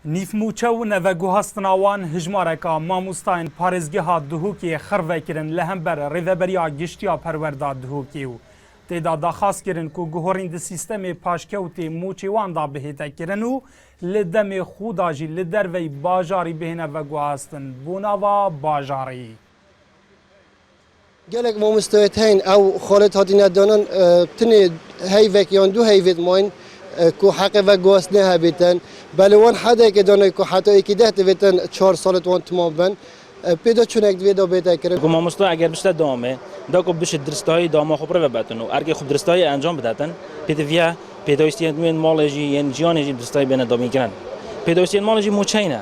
نیفموچه و نوگوهستناوان هجمارکا ماموستاین پارێزگەها دهوکی خڕڤەکردن لە هەمبەر ڕێڤەبەریا گشتیا پەروەردا دهوکی و تێدا داخوازکردن کو گوهۆڕیندە سیستەمێ پاشکەوتێ موچێواندا بهێتەکردن و لە دەمێ خووداژی لە دەرڤەی باژاری بهێنە ڤەگوهاستن بۆ ناوا باژاری. gelek mamostoyet heyn ew xalet hatine danan tinê heyvek yan du heyvêt mayın ku heqê ve guhastnê hebêtin belê wan hedekê dane ku heta yekî deh divêtin 4 salet wan timam bin pêda çûnek divê da bête kirin. Ku mamosta eger bişte damê da ku bişi diristahî dama xwe pir vebetin û erkê xwe diristahî encam bidetin pêdiviya pêdawîstiyên wên malê jî yên jiyanê jî diristahî bêne damîkirin. Pêdawîstiyên malê jî moçeyî ne.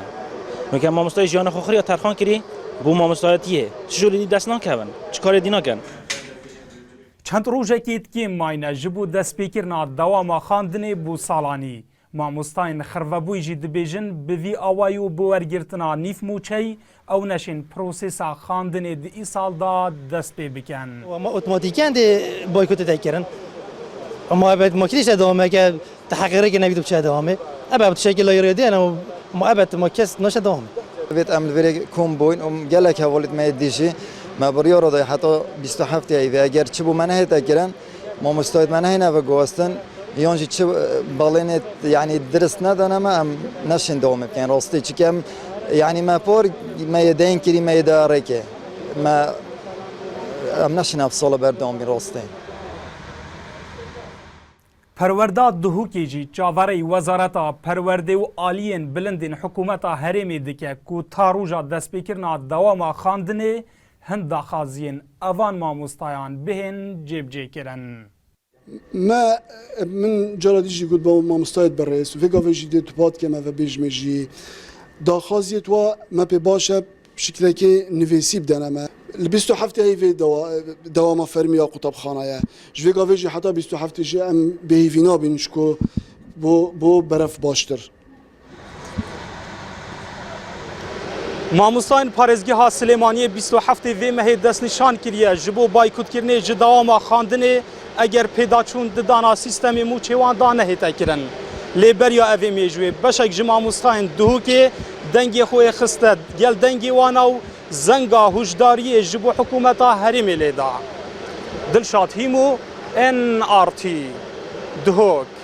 Weke mamostayê jiyana xwe xiriya terxan kirî بۆ مامۆستایەتیە چ جۆری دەست ناکەون چ کارێ دی ناکەن. چەند ڕۆژێکی تکیم ماینە ji بۆ destpêkirina dewama xandinê bû salanî. Mamostayên xirvebûyî jî dibêjin bi vî awayî û bi wergirtina nîfmûçeyî ew neşên prosêsa xandinê di îsal da dest pê bikin. ما اوتوماتیکاً دی بایکوت تکرن اما ابد ما کلیش دوامه که تحقیقی که نبیدم چه دوامه ابد شکل لایری دی انا ما ابد ما کس نشه دوامه بيت أمل بري كوم بوين جالك هولت ما يديشي ما بريورو ده حتى 27 أيام أجر تشبو منه تأجرن ما مستعد منه هنا بجوستن يونجي تشب بالينة يعني درسنا ده أنا ما أم نشين دوم كان راستي تشكم يعني ما بور ما يدين كري ما يدارك ما أم نشين أفصل بردوم راستي پەروەردا دهوکێ jî çavareyê wezareta perwerdê û aliyên bilindên hikûmeta herêmê dike ku ta rûja destpêkirina dewama xandinê hin daxwaziyên evan mamostayan bihên cêbcêkirin. ما من جارا دیجی گود با مامستایت بررس و گاوی جدی تو پاد که ما و بیجمه جی داخازیت و ما پی باشه شکلی که نویسی بدنه ما لبیستو هفته هیوی دوام فرمی یا قطب خانه جوی گاوی جی حتی 27 جی ام بهیوینا بینشکو بو برف باشتر. Mamostayên parêzgeha Silêmaniyê 27 vê mehê destnîşan kiriye ji bo baykûtkirinê ji dewama xandinê eger pêdaçûn di dana sîstemê mûçêwan da nehête kirin. Lêberiya evê mêjûyê beşek ji mamostayên dihûkê dengê xwe yê xiste gel dengê wan ew zenga hûjdariyê ji bo hikûmeta herêmê lê da. Dilşad Hîmû NRT Duhok.